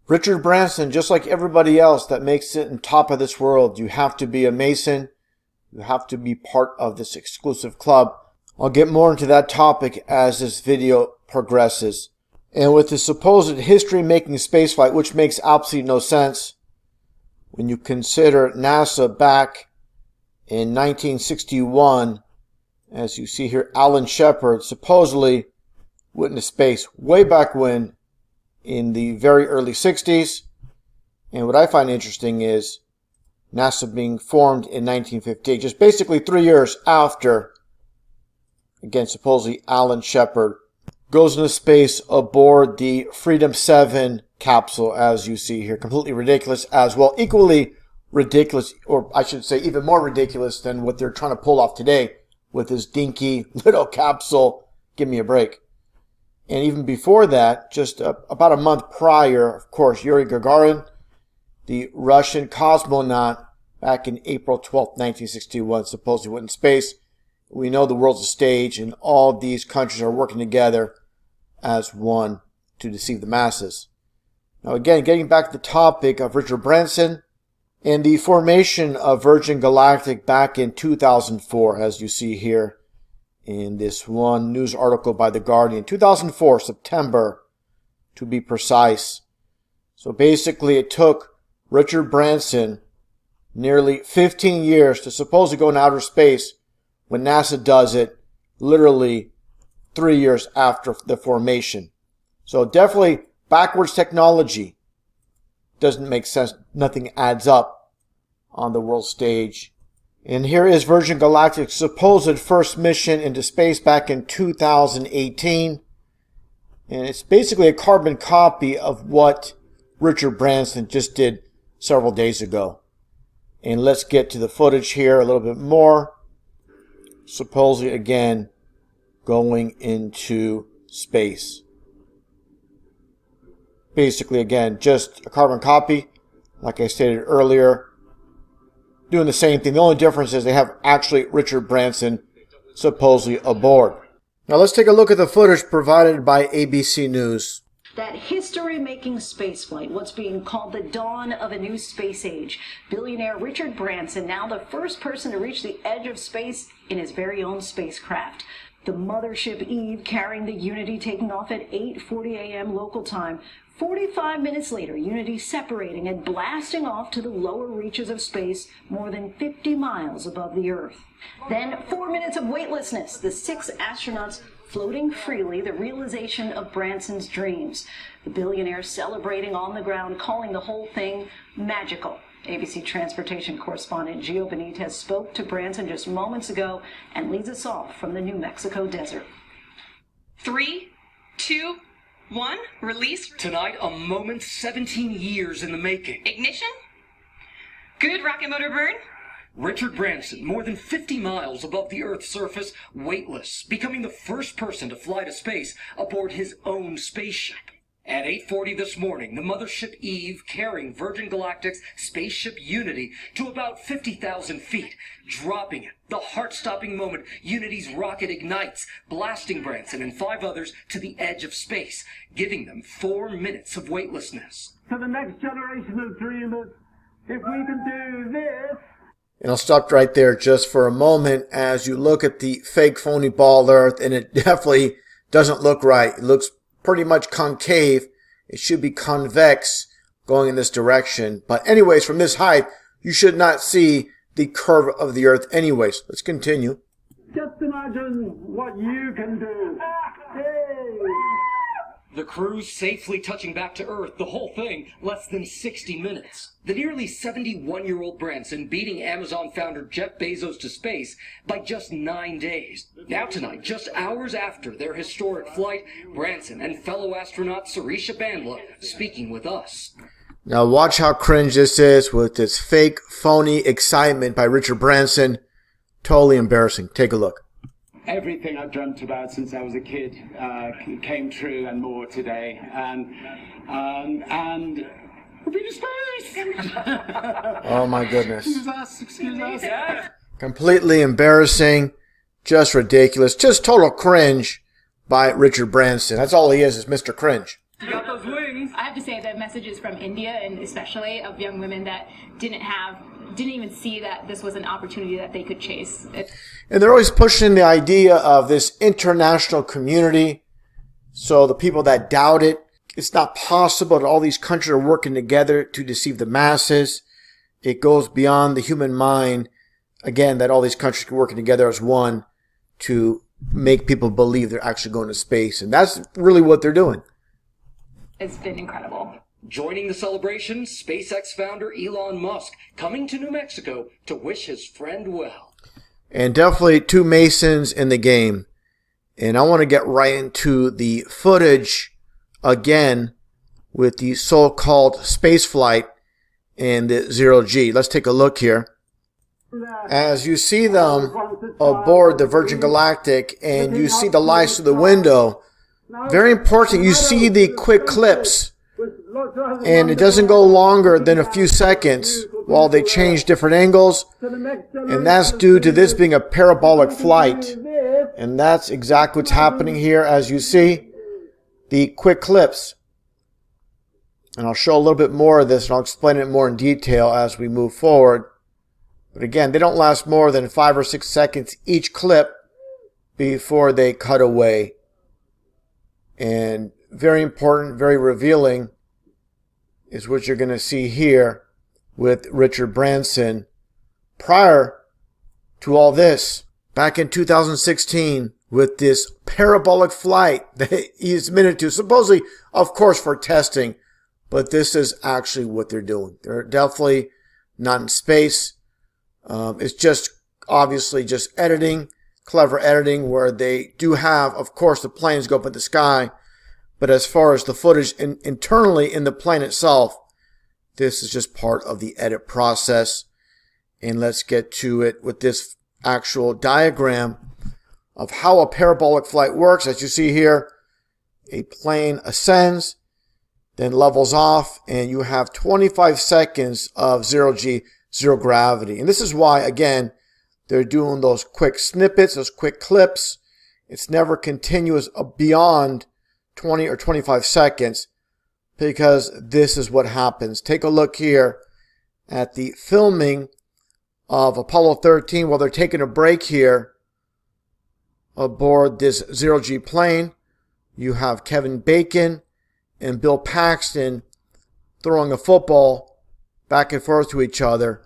Richard Branson, just like everybody else that makes it on top of this world, you have to be a Mason. You have to be part of this exclusive club. I'll get more into that topic as this video progresses. And with the supposed history-making spaceflight, which makes absolutely no sense when you consider NASA back in 1961, as you see here, Alan Shepard supposedly went into space way back when, in the very early 60s. And what I find interesting is NASA being formed in 1958, just basically 3 years after, again, supposedly Alan Shepard goes into space aboard the Freedom 7 capsule, as you see here. Completely ridiculous as well. Equally ridiculous, or I should say even more ridiculous than what they're trying to pull off today with this dinky little capsule. Give me a break. And even before that, just about a month prior, of course, Yuri Gagarin, the Russian cosmonaut, back in April 12th, 1961, supposedly went in space. We know the world's a stage, and all these countries are working together as one to deceive the masses. Now again, getting back to the topic of Richard Branson and the formation of Virgin Galactic back in 2004, as you see here in this one news article by The Guardian. 2004, September, to be precise. So basically it took Richard Branson nearly 15 years to supposedly go in outer space, when NASA does it literally 3 years after the formation. So definitely backwards technology. Doesn't make sense. Nothing adds up on the world stage. And here is Virgin Galactic's supposed first mission into space back in 2018. And it's basically a carbon copy of what Richard Branson just did several days ago. And let's get to the footage here a little bit more. Supposedly, again, going into space. Basically, again, just a carbon copy, like I stated earlier, doing the same thing. The only difference is they have actually Richard Branson supposedly aboard. Now let's take a look at the footage provided by ABC News. That history-making spaceflight, what's being called the dawn of a new space age. Billionaire Richard Branson, now the first person to reach the edge of space in his very own spacecraft. The mothership Eve carrying the Unity taking off at 8:40 a.m. local time. 45 minutes later, Unity separating and blasting off to the lower reaches of space more than 50 miles above the Earth. Then 4 minutes of weightlessness, the 6 astronauts floating freely, the realization of Branson's dreams. The billionaire celebrating on the ground, calling the whole thing magical. ABC transportation correspondent Gio Benitez spoke to Branson just moments ago and leads us off from the New Mexico desert. 3, 2, 1, release. Tonight, a moment 17 years in the making. Ignition. Good rocket motor burn. Richard Branson, more than 50 miles above the Earth's surface, weightless, becoming the first person to fly to space aboard his own spaceship. At 8:40 this morning, the mothership Eve carrying Virgin Galactic's spaceship Unity to about 50,000 feet, dropping it. The heart-stopping moment Unity's rocket ignites, blasting Branson and 5 others to the edge of space, giving them 4 minutes of weightlessness. To the next generation of dreamers, if we can do this. And I'll stop right there just for a moment as you look at the fake phony ball Earth, and it definitely doesn't look right. It looks pretty much concave. It should be convex going in this direction. But anyways, from this height, you should not see the curve of the Earth anyways. Let's continue. Just imagine what you can do. Hey! The crew safely touching back to Earth, the whole thing less than 60 minutes. The nearly 71-year-old Branson beating Amazon founder Jeff Bezos to space by just 9 days. Now tonight, just hours after their historic flight, Branson and fellow astronaut Sarisha Bandla speaking with us. Now watch how cringe this is with this fake, phony excitement by Richard Branson. Totally embarrassing. Take a look. Everything I've dreamt about since I was a kid came true and more today. And we've been to space! Oh my goodness. Excuse us. Yeah. Completely embarrassing. Just ridiculous. Just total cringe by Richard Branson. That's all he is Mr. Cringe. You got those wings. I have to say the messages from India, and especially of young women that didn't even see that this was an opportunity that they could chase. And they're always pushing the idea of this international community. So the people that doubt it, it's not possible that all these countries are working together to deceive the masses. It goes beyond the human mind. Again, that all these countries are working together as one to make people believe they're actually going to space. And that's really what they're doing. It's been incredible. Joining the celebration, SpaceX founder Elon Musk coming to New Mexico to wish his friend well. And definitely two Masons in the game. And I want to get right into the footage again with the so-called space flight and the 0G. Let's take a look here. As you see them aboard the Virgin Galactic and you see the lights through the window, very important, you see the quick clips. And it doesn't go longer than a few seconds while they change different angles. And that's due to this being a parabolic flight. And that's exactly what's happening here as you see the quick clips. And I'll show a little bit more of this and I'll explain it more in detail as we move forward. But again, they don't last more than 5 or 6 seconds each clip before they cut away. And very important, very revealing is what you're going to see here with Richard Branson. Prior to all this, back in 2016, with this parabolic flight that he's admitted to, supposedly, of course, for testing, but this is actually what they're doing. They're definitely not in space. It's just obviously just editing, clever editing, where they do have, of course, the planes go up in the sky. But as far as the footage internally in the plane itself, this is just part of the edit process. And let's get to it with this actual diagram of how a parabolic flight works. As you see here, a plane ascends, then levels off, and you have 25 seconds of 0G, zero gravity. And this is why, again, they're doing those quick snippets, those quick clips. It's never continuous beyond 20 or 25 seconds because this is what happens. Take a look here at the filming of Apollo 13 while they're taking a break here aboard this 0G plane. You have Kevin Bacon and Bill Paxton throwing a football back and forth to each other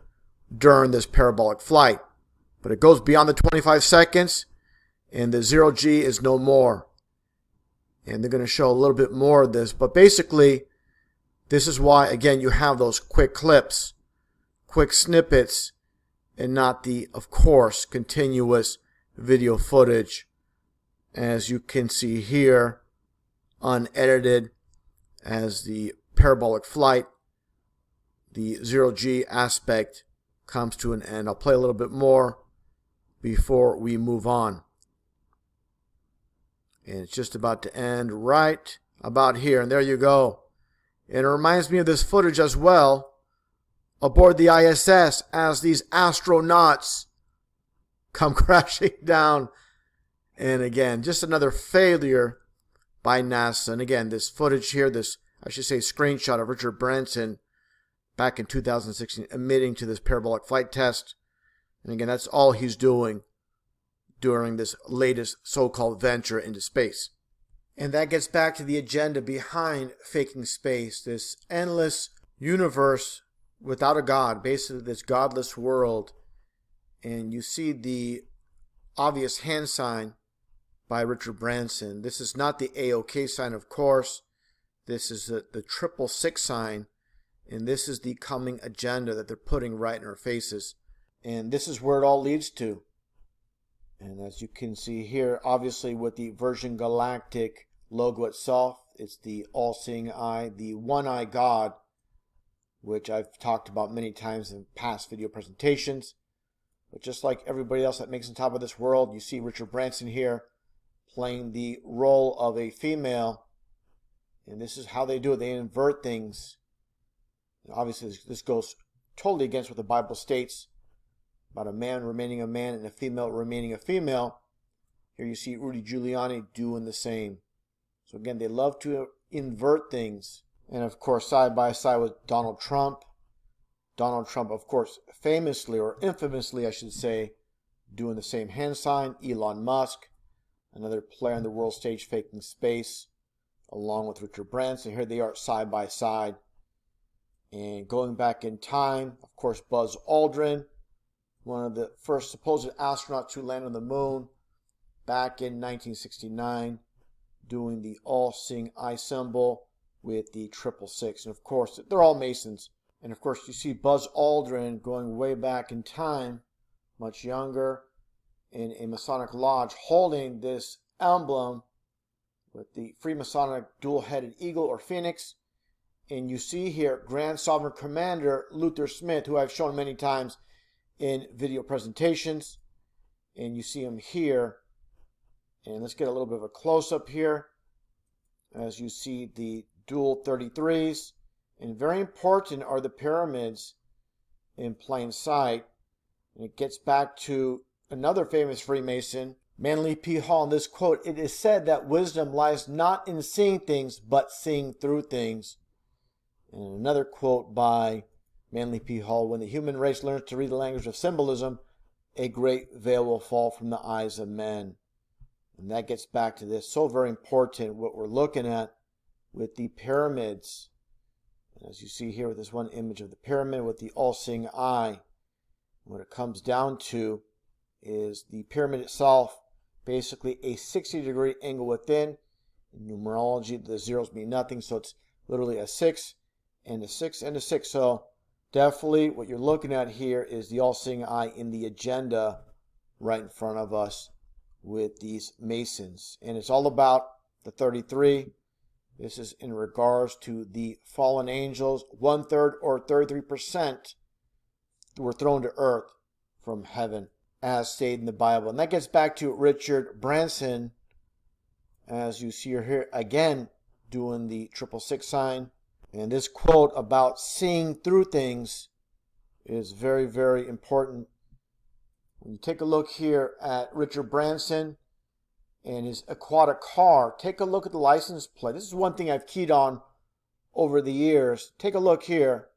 during this parabolic flight. But it goes beyond the 25 seconds and the 0G is no more. And they're going to show a little bit more of this. But basically, this is why, again, you have those quick clips, quick snippets, and not the, of course, continuous video footage. As you can see here, unedited as the parabolic flight, the 0G aspect comes to an end. I'll play a little bit more before we move on. And it's just about to end right about here. And there you go. And it reminds me of this footage as well aboard the ISS as these astronauts come crashing down. And again, just another failure by NASA. And again, this footage here, this, I should say, screenshot of Richard Branson back in 2016 admitting to this parabolic flight test. And again, that's all he's doing during this latest so-called venture into space. And that gets back to the agenda behind faking space, this endless universe without a God, basically this godless world. And you see the obvious hand sign by Richard Branson. This is not the AOK sign, of course. This is the 666 sign. And this is the coming agenda that they're putting right in our faces. And this is where it all leads to. And as you can see here, obviously with the Virgin Galactic logo itself, it's the all-seeing eye, the one-eye God, which I've talked about many times in past video presentations. But just like everybody else that makes on top of this world, you see Richard Branson here playing the role of a female. And this is how they do it. They invert things. And obviously, this goes totally against what the Bible states about a man remaining a man and a female remaining a female. Here you see Rudy Giuliani doing the same. So again, they love to invert things. And of course, side by side with Donald Trump. Donald Trump, of course, famously, or infamously, I should say, doing the same hand sign. Elon Musk, another player on the world stage faking space, along with Richard Branson. Here they are side by side. And going back in time, of course, Buzz Aldrin, one of the first supposed astronauts to land on the moon back in 1969, doing the all-seeing eye symbol with the 666. And of course, they're all Masons. And of course, you see Buzz Aldrin going way back in time, much younger, in a Masonic lodge, holding this emblem with the Freemasonic dual-headed eagle or phoenix. And you see here Grand Sovereign Commander Luther Smith, who I've shown many times in video presentations. And you see him here. And let's get a little bit of a close-up here as you see the dual 33s. And very important are the pyramids in plain sight. And it gets back to another famous Freemason, Manly P. Hall, in this quote: "It is said that wisdom lies not in seeing things, but seeing through things." And another quote by Manly P. Hall: "When the human race learns to read the language of symbolism, a great veil will fall from the eyes of men." And that gets back to this, so very important, what we're looking at with the pyramids. And as you see here with this one image of the pyramid with the all-seeing eye, what it comes down to is the pyramid itself, basically a 60-degree angle within. In numerology, the zeros mean nothing, so it's literally a 6 and a 6 and a 6. So definitely what you're looking at here is the all-seeing eye in the agenda right in front of us with these Masons. And it's all about the 33. This is in regards to the fallen angels. 1/3 or 33% were thrown to earth from heaven, as stated in the Bible. And that gets back to Richard Branson, as you see here again doing the 666 sign. And this quote about seeing through things is very, very important. When you take a look here at Richard Branson and his aquatic car, take a look at the license plate. This is one thing I've keyed on over the years. Take a look here,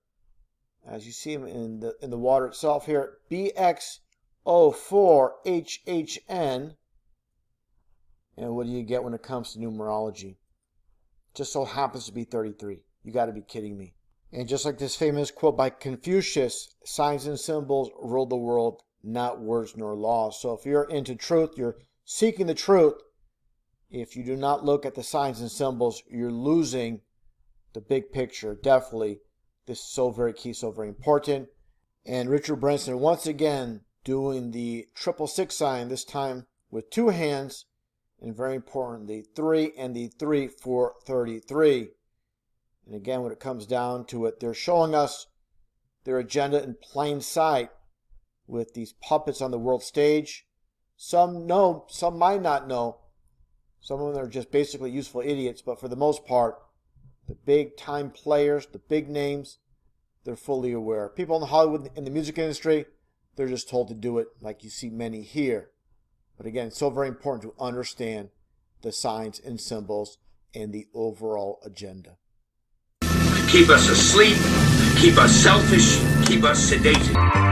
as you see him in the water itself here, BX04HHN. And what do you get when it comes to numerology? Just so happens to be 33. You got to be kidding me. And just like this famous quote by Confucius, signs and symbols rule the world, not words nor laws. So if you're into truth, you're seeking the truth. If you do not look at the signs and symbols, you're losing the big picture. Definitely, this is so very key, so very important. And Richard Branson once again doing the 666 sign, this time with two hands, and very important, the 3 and the 3 for 33. And again, when it comes down to it, they're showing us their agenda in plain sight with these puppets on the world stage. Some know, some might not know. Some of them are just basically useful idiots, but for the most part, the big time players, the big names, they're fully aware. People in Hollywood, in the music industry, they're just told to do it, like you see many here. But again, it's so very important to understand the signs and symbols and the overall agenda. Keep us asleep, keep us selfish, keep us sedated.